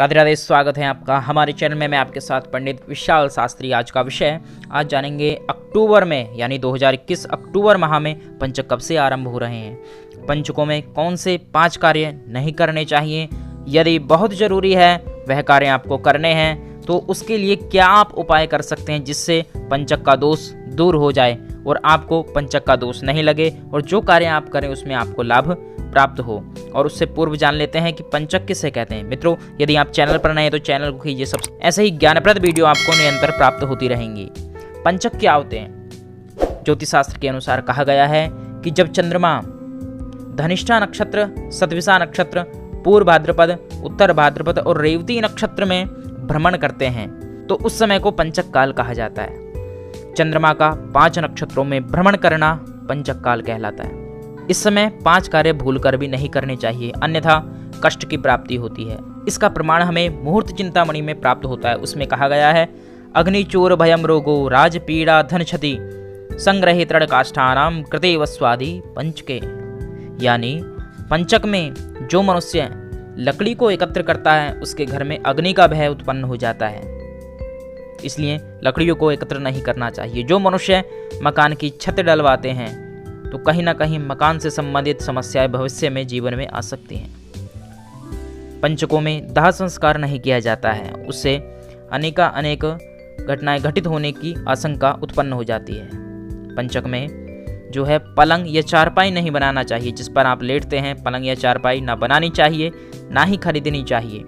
राधे राधे, स्वागत है आपका हमारे चैनल में। मैं आपके साथ पंडित विशाल शास्त्री। आज का विषय आज जानेंगे अक्टूबर में यानी 2021 अक्टूबर माह में पंचक कब से आरंभ हो रहे हैं। पंचकों में कौन से 5 कार्य नहीं करने चाहिए, यदि बहुत ज़रूरी है वह कार्य आपको करने हैं तो उसके लिए क्या आप उपाय कर सकते हैं जिससे पंचक का दोष दूर हो जाए और आपको पंचक का दोष नहीं लगे और जो कार्य आप करें उसमें आपको लाभ प्राप्त हो। और उससे पूर्व जान लेते हैं कि पंचक किसे कहते हैं। मित्रों, यदि आप चैनल पर नए हैं तो चैनल को कीजिए सब्सक्राइब। ऐसे ही ज्ञानप्रद वीडियो आपको निरंतर प्राप्त होती रहेंगी। पंचक क्या होते हैं? ज्योतिष शास्त्र के अनुसार कहा गया है कि जब चंद्रमा धनिष्ठा नक्षत्र, शतभिषा नक्षत्र, पूर्व भाद्रपद, उत्तर भाद्रपद और रेवती नक्षत्र में भ्रमण करते हैं तो उस समय को पंचक काल कहा जाता है। चंद्रमा का 5 नक्षत्रों में भ्रमण करना पंचक काल कहलाता है। इस समय 5 कार्य भूलकर भी नहीं करने चाहिए, अन्यथा कष्ट की प्राप्ति होती है। इसका प्रमाण हमें मुहूर्त चिंतामणि में प्राप्त होता है। उसमें कहा गया है, अग्निचोर भयम रोगो राज पीड़ा धन क्षति संग्रहितृण काष्ठानाम कृते वस्वादि पंचके। यानी पंचक में जो मनुष्य लकड़ी को एकत्र करता है उसके घर में अग्नि का भय उत्पन्न हो जाता है, इसलिए लकड़ियों को एकत्र नहीं करना चाहिए। जो मनुष्य मकान की छत डलवाते हैं तो कहीं ना कहीं मकान से संबंधित समस्याएं भविष्य में जीवन में आ सकती हैं। पंचकों में दाह संस्कार नहीं किया जाता है, उससे अनेक घटनाएं घटित होने की आशंका उत्पन्न हो जाती है। पंचक में जो है पलंग या चारपाई नहीं बनाना चाहिए, जिस पर आप लेटते हैं पलंग या चारपाई ना बनानी चाहिए, ना ही खरीदनी चाहिए।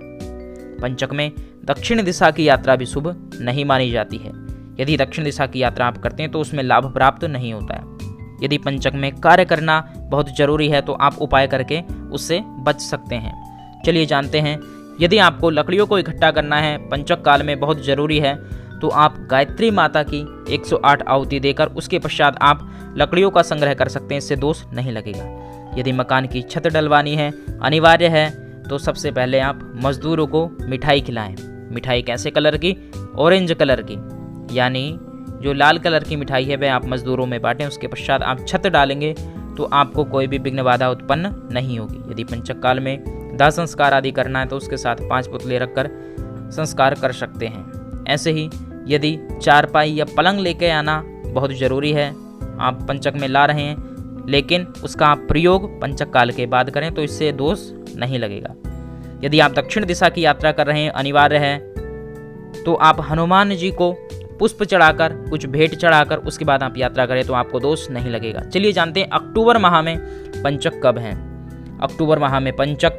पंचक में दक्षिण दिशा की यात्रा भी शुभ नहीं मानी जाती है। यदि दक्षिण दिशा की यात्रा आप करते हैं तो उसमें लाभ प्राप्त नहीं होता है। यदि पंचक में कार्य करना बहुत जरूरी है तो आप उपाय करके उससे बच सकते हैं। चलिए जानते हैं, यदि आपको लकड़ियों को इकट्ठा करना है पंचक काल में बहुत जरूरी है तो आप गायत्री माता की 108 आहुति देकर उसके पश्चात आप लकड़ियों का संग्रह कर सकते हैं, इससे दोष नहीं लगेगा। यदि मकान की छत डलवानी है, अनिवार्य है, तो सबसे पहले आप मजदूरों को मिठाई खिलाएं। मिठाई कैसे कलर की? ऑरेंज कलर की, यानी जो लाल कलर की मिठाई है वह आप मजदूरों में बांटें। उसके पश्चात आप छत डालेंगे तो आपको कोई भी विघ्न बाधा उत्पन्न नहीं होगी। यदि पंचक काल में दाह संस्कार आदि करना है तो उसके साथ 5 पुतले रखकर संस्कार कर सकते हैं। ऐसे ही यदि चारपाई या पलंग लेके आना बहुत ज़रूरी है, आप पंचक में ला रहे हैं लेकिन उसका आप प्रयोग पंचक काल के बाद करें तो इससे दोष नहीं लगेगा। यदि आप दक्षिण दिशा की यात्रा कर रहे हैं, अनिवार्य है, तो आप हनुमान जी को पुष्प चढ़ाकर, कुछ भेंट चढ़ाकर उसके बाद आप यात्रा करें तो आपको दोष नहीं लगेगा। चलिए जानते हैं अक्टूबर माह में पंचक कब हैं। अक्टूबर माह में पंचक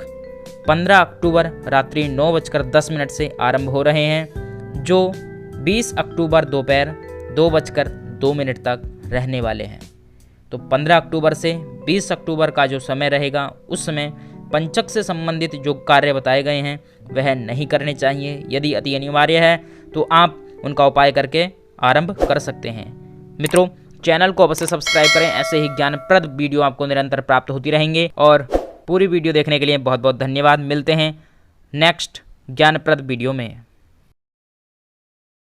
15 अक्टूबर रात्रि 9:10 से आरंभ हो रहे हैं, जो 20 अक्टूबर दोपहर 2:02 तक रहने वाले हैं। तो 15 अक्टूबर से 20 अक्टूबर का जो समय रहेगा उस समय पंचक से संबंधित जो कार्य बताए गए हैं वह नहीं करने चाहिए। यदि अति अनिवार्य है तो आप उनका उपाय करके आरंभ कर सकते हैं। मित्रों, चैनल को अवश्य सब्सक्राइब करें, ऐसे ही ज्ञानप्रद वीडियो आपको निरंतर प्राप्त होती रहेंगे। और पूरी वीडियो देखने के लिए बहुत बहुत धन्यवाद। मिलते हैं नेक्स्ट ज्ञानप्रद वीडियो में।